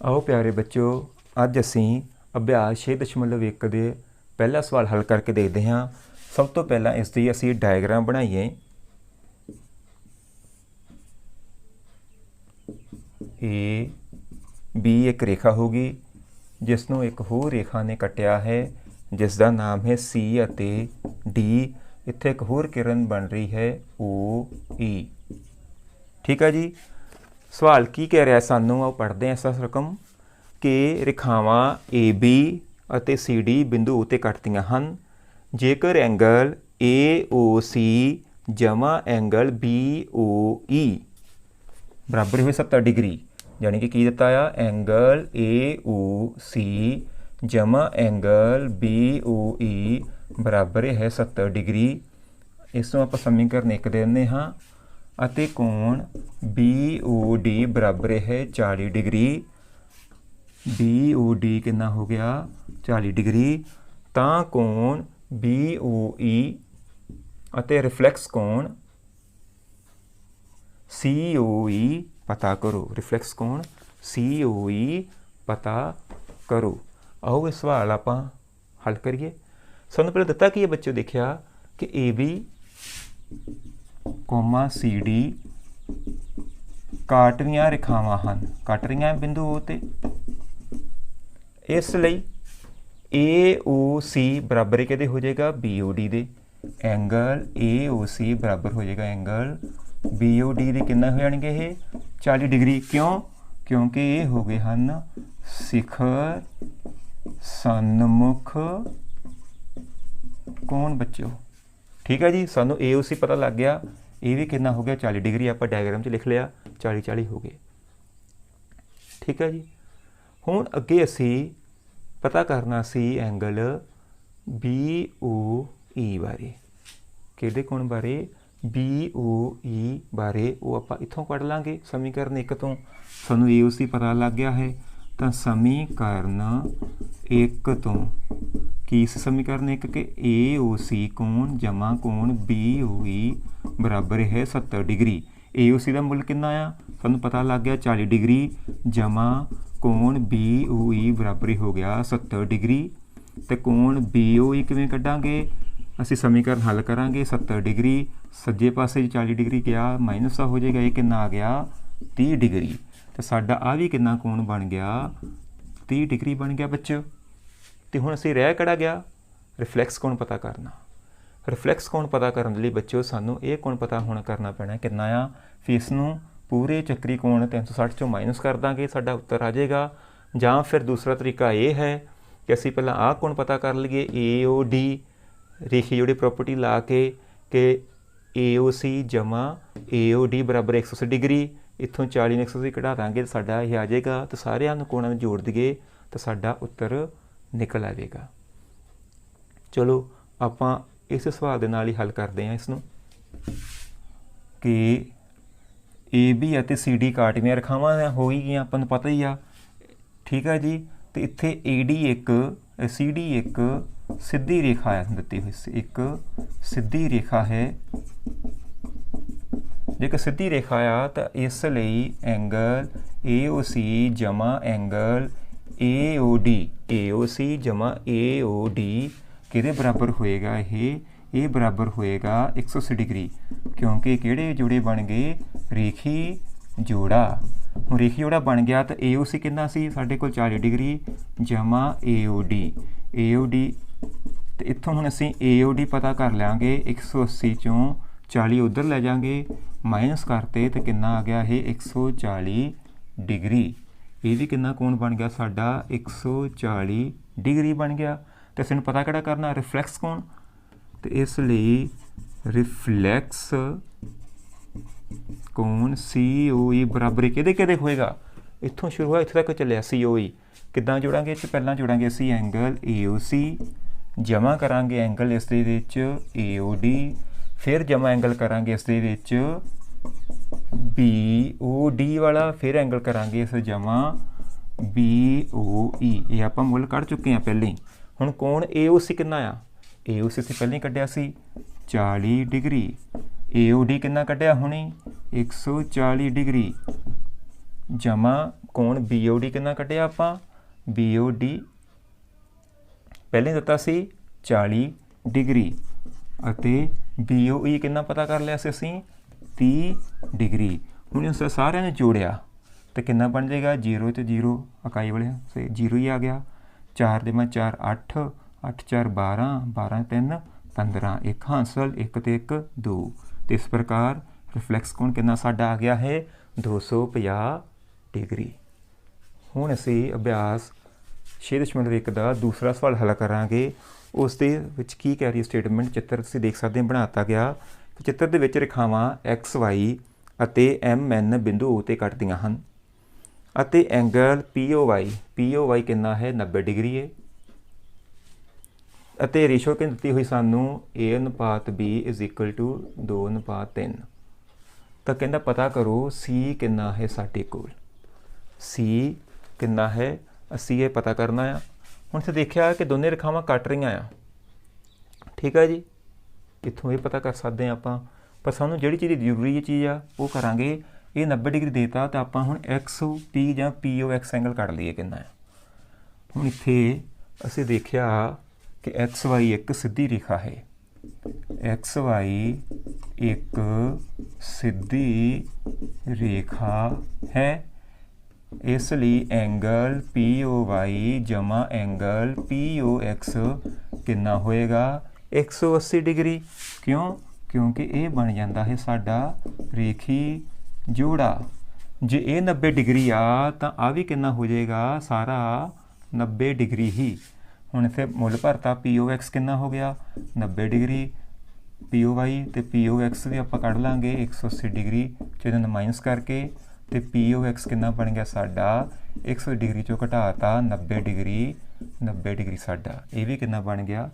आओ प्यारे बच्चों, अज असी अभ्यास 6.1 के पहला सवाल हल करके देखते हैं। सब तो पहला इसकी असी डायग्राम बनाइए। ए बी एक रेखा होगी जिसनों एक होर रेखा ने कटिया है जिसका नाम है सी अते डी। इत्थे एक होर किरण बन रही है ओ ई। ठीक है जी। सवाल की कह रहा है सानू, आओ पढ़ते हैं इस रकम कि रेखावां ए बी ਅਤੇ सी डी बिंदु उत्ते कटदियां हन जेकर एंगल ए ओ सी जमा एंगल बी ओ ई बराबर हुए 70 डिग्री। यानी कि दिता आ एंगल ए ओ सी जमा एंगल बी ओ ई बराबर है 70 डिग्री। इसनों आप समीकरण एक देने हाँ। अते कोण बी ओ डी बराबर है 40 डिग्री। बी ओ डी कितना हो गया 40 डिग्री। तां कोण बी ओ ई अते रिफ्लैक्स कोण सी ओ ई पता करो। रिफ्लैक्स कोण सी ओ ई पता करो। आओ इस सवाल आप हल करिए। सानू पहले दिता कि बच्चों देखा कि A B comma C D काटवियां रेखावां हन, कट रही बिंदु ओ ते। इसलिए ए ओ सी बराबर कहते हो जाएगा बी ओ डी दे। एंगल ए ओ सी बराबर हो जाएगा एंगल बी ओ डी दे। कितना हो जाएंगे ये 40 डिग्री। क्यों? क्योंकि ये हो गए हैं शिखर सन्मुख कोण बच्चों। ठीक है जी। सानू ए ओ सी पता लग गया। ये भी कितना हो गया 40 डिग्री। आप डायग्राम च लिख लिया 40-40 हो गए। ठीक है जी। हुण अगे असी पता करना सी एंगल बी ओ ई बारे। किहदे कोण बारे? बी ओ ई बारे। वो आप इत्थों कढ़ लांगे समीकरण एक तो। सानू ए ओ सी पता लग गया है तो समीकरण एक तो की समीकरण एक के ए ओ सी कोण जमा कोण बी ओ ई बराबर है 70 डिग्री। ए ओ सी का मुल कितना आ सानू पता लग गया 40 डिग्री जमा कोण बी ओ ई बराबर हो गया 70 डिग्री। तो कोण बी ओ ई किवें कढ़ांगे? असी समीकरण हल करांगे 70 डिग्री सज्जे पासे 40 डिग्री गया माइनस हो जाएगा। ये कितना आ गया 30 डिग्री। तो साडा आ भी कितना कोण बन गया 30 डिग्री बन गया बच्चों। तो हुण असीं रह किहड़ा गया रिफ्लैक्स कोण पता करना। रिफ्लैक्स कोण पता करने लई बच्चों सानू ये कोण पता होना करना पैना कितना आ। फिर इसनूं पूरे चक्री कोण 360 चों माइनस कर देंगे साडा उत्तर आ जाएगा। जां फिर दूसरा तरीका ये है कि असीं पहलां आ कोण पता कर लईए ए ओ डी रेखी जोड़ी प्रॉपर्टी ला के कि ए ओ सी जमा ए ओ डी बराबर 180 डिग्री। इत्थों 40 ने 180 कढ़ा देंगे तो साडा ये आ जाएगा। तो सारे कोणां नूं जोड़ दईए तो साडा उत्तर निकल आएगा। चलो आपां इस सवाल दे नाल ही हल करते हैं इसनूं कि ए बी और सी डी काटवियां रेखावां हो ही गई अपन पता ही आ। ठीक है जी। तो इत्थे ए डी एक सी डी एक सीधी रेखा है दी हुई। एक सीधी रेखा है। जेकर सीधी रेखा आ तो इसलिए एंगल ए ओ सी जमा angle A O D A O सी जमा ए ओ डी किहदे बराबर होएगा? ये बराबर होएगा 180 डिग्री। क्योंकि किहड़े जोड़े बन गए रेखी जोड़ा। हुण रेखी जोड़ा बन गया तो ए ओ सी कितना सी साडे कोल 40 डिग्री जमा ए ओ डी। ए ओ डी तो इत्थों हुण असीं ए ओ डी पता कर लांगे 180 चों 40 उधर ले जाएंगे माइनस करते तो कितना आ गया ये 140 डिग्री। ये भी कितना कोण बन गया साडा 140 डिग्री बन गया। तो असीं पता किहड़ा करना रिफ्लैक्स कोण। तो इसलिए रिफ्लैक्स कोण सी ओ ई बराबर किहदे होएगा? इत्थों शुरू हुआ इत्थे तक चलिया सी ओ ई। किद्दां जोड़ांगे? इस पहलां जोड़ांगे असीं एंगल ए ओ सी जमा करांगे एंगल इस दे विच ए ओ डी। फिर जमा एंगल करांगे इस दे विच बी ओ डी वाला। फिर एंगल करांगे इस जमा बी ओ ई। ये आपां मुल कढ़ चुके हैं पहले ही। हुण कोण ए ओ सी कितना आ? ए ओ सी असीं पहले ही कढ़िया सी 40 डिग्री। ए ओ डी कितना कढ़िया हुणे 140 डिग्री जमा कोण BOD कितना कटिया आपां BOD पहले दिता सी 40 डिग्री अते BOE कितना पता कर लिया सी असीं 30 डिग्री। हुण इस सारिਆਂ ਨੂੰ जोड़िया तो कितना बन जाएगा 0 ते 0 इकाई वाले से 0 ही आ गया। 4 दे 4 8 8 4 12 12 3 15 एक हांसल 1 ते 1 2। तो इस प्रकार रिफ्लैक्स कोण कितना साडा आ गया है 250 डिग्री। हुण असीं अभ्यास 6.1 का दूसरा सवाल हल करांगे। उस दे विच की कह रही स्टेटमेंट चित्र तुसीं देख सकते हैं बनाता गया कि चित्र दे विच रेखावां XY ਅਤੇ MN बिंदु O ते कटदियां हन ਅਤੇ एंगल POY कितना है 90 डिग्री है ਅਤੇ रेशो कि ਦਿੱਤੀ ਹੋਈ ਸਾਨੂੰ A/B = 2/3। ਤਾਂ ਕਹਿੰਦਾ ਪਤਾ ਕਰੋ C कितना है ਸਾਡੇ ਕੋਲ C कितना है ਅਸੀਂ ਇਹ ਪਤਾ ਕਰਨਾ ਆ। ਹੁਣ ਤੁਸੀਂ ਦੇਖਿਆ ਕਿ ਦੋਨੇ ਰੇਖਾਵਾਂ ਕੱਟ ਰਹੀਆਂ ਆ ठीक है जी। ਇੱਥੋਂ ਇਹ ਪਤਾ ਕਰ ਸਕਦੇ ਹਾਂ ਆਪਾਂ पर सानू जिहड़ी चीज़ जरूरी चीज़ आ वो करांगे। ये 90 डिग्री देता तो आपां हुण XP जां POX एंगल कढ लईए कितना है। हुण इत्थे असीं देखिया कि XY एक सीधी रेखा है XY एक सीधी रेखा है इसलिए एंगल POY जमा एंगल POX कितना होएगा 180 डिग्री। क्यों क्योंकि ये बन जाता है साडा रेखी जोड़ा। जे ये 90 डिग्री आ तो आ भी कितना हो जाएगा सारा 90 डिग्री ही। हुण इत्थे मुल भरता POX कितना हो गया 90 डिग्री POY तो POX भी आपां कढ लांगे 180 डिग्री चो माइनस करके तो POX कितना बन गया साडा 180 डिग्री चो घटाता 90 डिग्री साडा ये भी कितना बन गया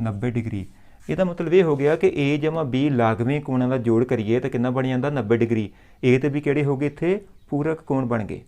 90 डिग्री। ਇਹਦਾ मतलब ये हो गया कि A जमा B ਲਾਗਵੇਂ ਕੋਣਾਂ ਦਾ ਜੋੜ ਕਰੀਏ ਤਾਂ ਕਿੰਨਾ ਬਣ ਜਾਂਦਾ 90 डिग्री। A ਤੇ B ਕਿਹੜੇ ਹੋ ਗਏ ਇੱਥੇ ਪੂਰਕ ਕੋਣ ਬਣ ਗਏ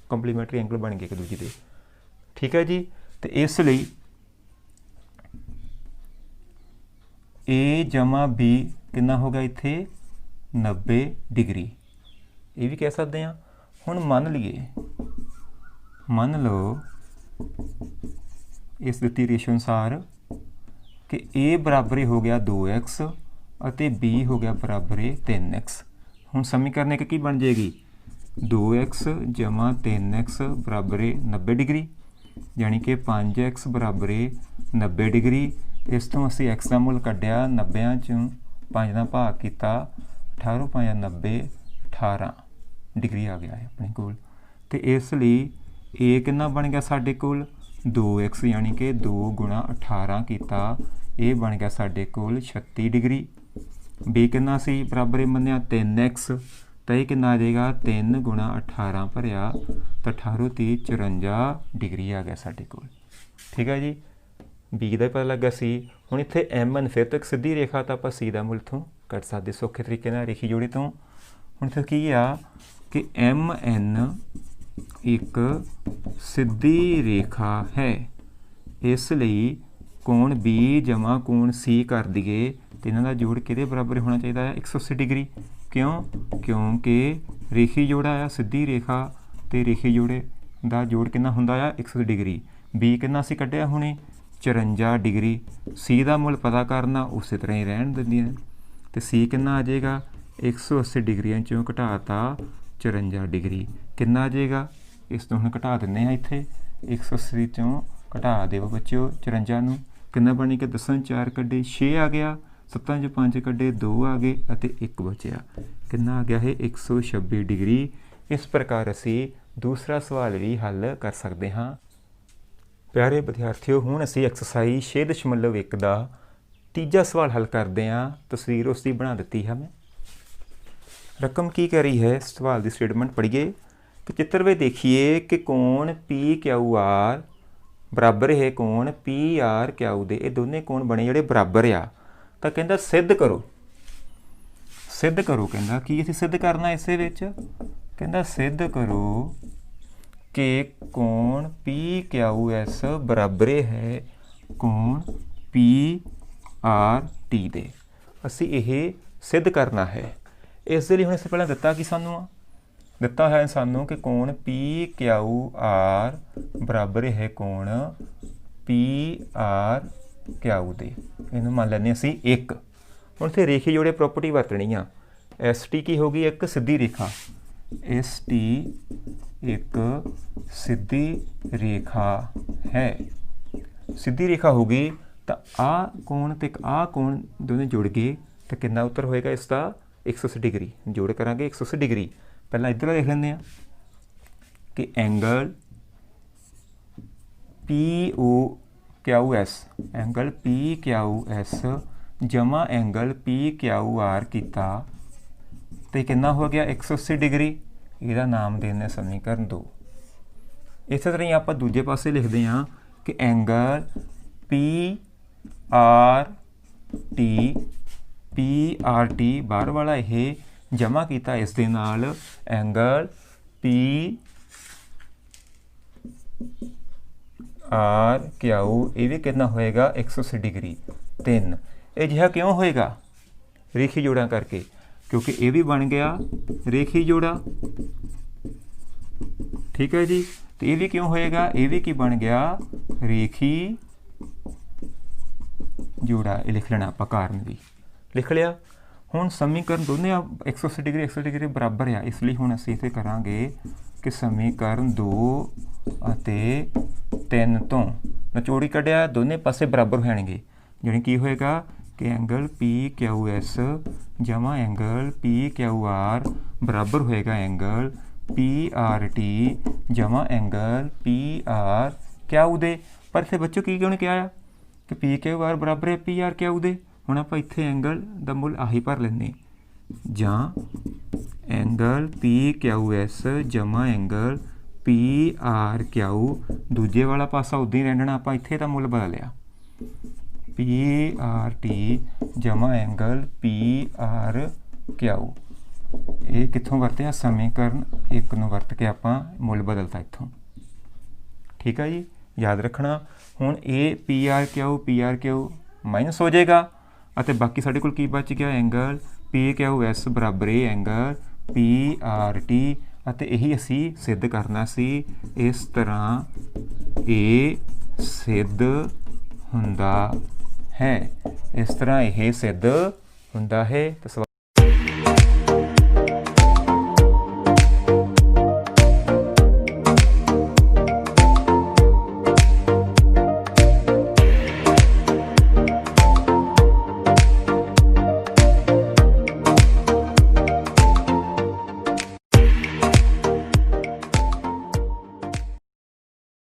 ਕੰਪਲੀਮੈਂਟਰੀ ਐਂਗਲ ਬਣ ਗਏ ਇੱਕ ਦੂਜੇ ਦੇ ਠੀਕ ਹੈ ਜੀ। ਤੇ ਇਸ ਲਈ A जमा B ਕਿੰਨਾ ਹੋ ਗਿਆ ਇੱਥੇ 90 डिग्री ਇਹ ਵੀ ਕਹਿ ਸਕਦੇ ਹਾਂ। ਹੁਣ ਮੰਨ ਲਓ ਇਸ ਦਿੱਤੀ ਰੇਸ਼ੋ ਅਨੁਸਾਰ कि A बराबर हो गया 2x और B हो गया बराबर 3x। हुण समीकरण एक की बन जाएगी 2x जमा 3x बराबर 90 डिग्री यानी कि 5x बराबर 90 डिग्री। इस तो असी x का मुल कढ़िया 90 चों 5 का भाग किया 18 5 90 18 डिग्री आ गया है अपने कोल। तो इसलिए A कितना बन गया साढ़े कोल 2x यानी कि 2 गुणा 18 किया ये बन गया साढ़े कोल 36 डिग्री। B कितना सी बराबर मनिया 3x तो ये कितना आ जाएगा 3 गुणा 18 भरिया तो 18 30 54 डिग्री आ गया साढ़े कोल ठीक है जी। B का पता लगा सी। हुण इत्थे MN फिर तक सीधी रेखा तो आप C का मुल इत्थों कट सकते सौखे तरीके नाल रेखी जोड़ी तो। हुण इत्थे की आ कि MN एक सीधी रेखा है इसलिए कोण B जमा कोण C कर दिए तो इन्हों का जोड़ कि बराबर होना चाहिए 180 डिग्री। क्यों क्योंकि रेखी जोड़ा आ सीधी रेखा तो रेखी जोड़े का जोड़ कितना होंदा आ 180 डिग्री। B कितना असीं कढ़िया हुणे 54 डिग्री। C का मुल पता करना उस तरह ही रहन दिंदियां तो C कितना आ जाएगा 180 डिग्रियां चों घटाता 54 डिग्री कितना आ जाएगा। इस तो हम घटा दिंदे हां इत्थे 180 चों घटा देवो बच्चों 54 नूं कितना बने कि 10 4 कड्डे 6 आ गया 7 5 कड्डे 2 आ गए अते 1 बचिया कितना आ गया है 126 डिग्री। इस प्रकार असी दूसरा सवाल भी हल कर सकते हाँ। प्यारे विद्यार्थियों हुण असी एक्सरसाइज 6.1 का तीजा सवाल हल करते हैं। तस्वीर उसकी बना दी है मैं रकम की कह रही है सवाल की स्टेटमेंट पढ़िए कि चित्र में देखिए कि कोण PQR बराबर है कोण PRQ दे ये दोनों कोण बने जोड़े बराबर आ। तो कहता सिद्ध करो कहता की असीं सिद्ध करना इस कहता सिद्ध करो कि कोण PQS बराबर है कोण PRT दे। असीं यह सिद्ध करना है। इस लिए हुण असीं पहलां दिता कि सानूं ਦਿੱਤਾ ਹੋਇਆ ਸਾਨੂੰ ਕਿ ਕੋਣ PQR ਬਰਾਬਰ ਹੈ ਕੋਣ PRQ ਦੇ। ਇਹਨੂੰ ਮੰਨ ਲੈਂਦੇ ਅਸੀਂ 1। ਹੁਣ ਇੱਥੇ ਰੇਖੀ ਜੋੜੇ ਪ੍ਰੋਪਰਟੀ ਵਰਤਣੀ ਆ। ST ਕੀ ਹੋਗੀ? ਇੱਕ ਸਿੱਧੀ ਰੇਖਾ। ST ਇੱਕ ਸਿੱਧੀ ਰੇਖਾ ਹੈ। ਸਿੱਧੀ ਰੇਖਾ ਹੋਗੀ ਤਾਂ ਆਹ ਕੋਣ ਤੇ ਆਹ ਕੋਣ ਦੋਨੇ ਜੁੜ ਗਏ ਤਾਂ ਕਿੰਨਾ ਉੱਤਰ ਹੋਏਗਾ ਇਸ ਦਾ? 180 ਡਿਗਰੀ। ਜੋੜ ਕਰਾਂਗੇ 180 ਡਿਗਰੀ। ਪਹਿਲਾਂ ਇੱਧਰ ਦੇਖ ਲੈਂਦੇ ਹਾਂ ਕਿ ਐਂਗਲ PQS ਐਂਗਲ PQS ਜਮਾ ਐਂਗਲ PQR ਕੀਤਾ ਤੇ ਕਿੰਨਾ ਹੋ ਗਿਆ? 180 ਡਿਗਰੀ। ਇਹਦਾ ਨਾਮ ਦਿੰਦੇ ਸਮੀਕਰਨ 2। ਇਸੇ ਤਰ੍ਹਾਂ ਹੀ ਆਪਾਂ ਦੂਜੇ ਪਾਸੇ ਲਿਖਦੇ ਹਾਂ ਕਿ ਐਂਗਲ PRT ਬਾਹਰ ਵਾਲਾ ਇਹ ਜਮਾ ਕੀਤਾ ਇਸ ਦੇ ਨਾਲ ਐਂਗਲ PRQ ਇਹ ਵੀ ਕਿੰਨਾ ਹੋਏਗਾ? 180 ਡਿਗਰੀ। 3 ਇਹ ਜਿਹਾ ਕਿਉਂ ਹੋਏਗਾ? ਰੇਖੀ ਜੋੜਾਂ ਕਰਕੇ, ਕਿਉਂਕਿ ਇਹ ਵੀ ਬਣ ਗਿਆ ਰੇਖੀ ਜੋੜਾ। ਠੀਕ ਹੈ ਜੀ। ਤੇ ਇਹ ਵੀ ਕਿਉਂ ਹੋਏਗਾ? ਇਹ ਵੀ ਕੀ ਬਣ ਗਿਆ? ਰੇਖੀ ਜੋੜਾ। ਇਹ ਲਿਖ ਲੈਣਾ ਆਪਾਂ, ਕਾਰਨ ਵੀ ਲਿਖ ਲਿਆ। ਹੁਣ ਸਮੀਕਰਨ ਦੋਨੇ 180 ਡਿਗਰੀ 180 ਡਿਗਰੀ ਬਰਾਬਰ ਆ, ਇਸ ਲਈ ਹੁਣ ਅਸੀਂ ਇੱਥੇ ਕਰਾਂਗੇ ਕਿ ਸਮੀਕਰਨ 2 ਅਤੇ 3 ਤੋਂ ਨਿਚੋੜੀ ਕੱਢਿਆ, ਦੋਨੇ ਪਾਸੇ ਬਰਾਬਰ ਹੋ ਜਾਣਗੇ। ਜਾਣੀ ਕੀ ਹੋਏਗਾ ਕਿ ਐਂਗਲ PQS ਜਮਾ ਐਂਗਲ PQR ਬਰਾਬਰ ਹੋਏਗਾ ਐਂਗਲ PRT ਜਮਾ ਐਂਗਲ PRQ ਦੇ। ਪਰ ਇੱਥੇ ਬੱਚੋ ਕੀ ਕਿਉਂ ਨਹੀਂ ਕਿਹਾ ਆ ਕਿ PQR ਬਰਾਬਰ ਹੈ PRQ ਦੇ? ਹੁਣ ਆਪਾਂ ਇੱਥੇ ਐਂਗਲ ਦਾ ਮੁੱਲ ਆਹੀ ਭਰ ਲੈਂਦੇ, ਜਾਂ ਐਂਗਲ PQS ਜਮਾ ਐਂਗਲ PRQ। ਦੂਜੇ ਵਾਲਾ ਪਾਸਾ ਉੱਦਾਂ ਹੀ ਰਹਿਣਾ, ਆਪਾਂ ਇੱਥੇ ਦਾ ਮੁੱਲ ਬਦਲ ਲਿਆ PRT ਜਮਾ ਐਂਗਲ PRQ। ਇਹ ਕਿੱਥੋਂ ਵਰਤਿਆ? ਸਮੀਕਰਨ 1 ਨੂੰ ਵਰਤ ਕੇ ਆਪਾਂ ਮੁੱਲ ਬਦਲਤਾ ਇੱਥੋਂ। ਠੀਕ ਹੈ ਜੀ, ਯਾਦ ਰੱਖਣਾ। ਹੁਣ ਇਹ PRQ ਮਾਈਨਸ ਹੋ ਜਾਏਗਾ ਅਤੇ ਬਾਕੀ ਸਾਡੇ ਕੋਲ ਕੀ ਬਚ ਗਿਆ? ਐਂਗਲ PQS ਬਰਾਬਰ ਐਂਗਲ PRT। ਅਤੇ ਇਹੀ ਅਸੀਂ ਸਿੱਧ ਕਰਨਾ ਸੀ। ਇਸ ਤਰ੍ਹਾਂ ਇਹ ਸਿੱਧ ਹੁੰਦਾ ਹੈ। ਇਸ ਤਰ੍ਹਾਂ ਇਹ ਸਿੱਧ ਹੁੰਦਾ ਹੈ।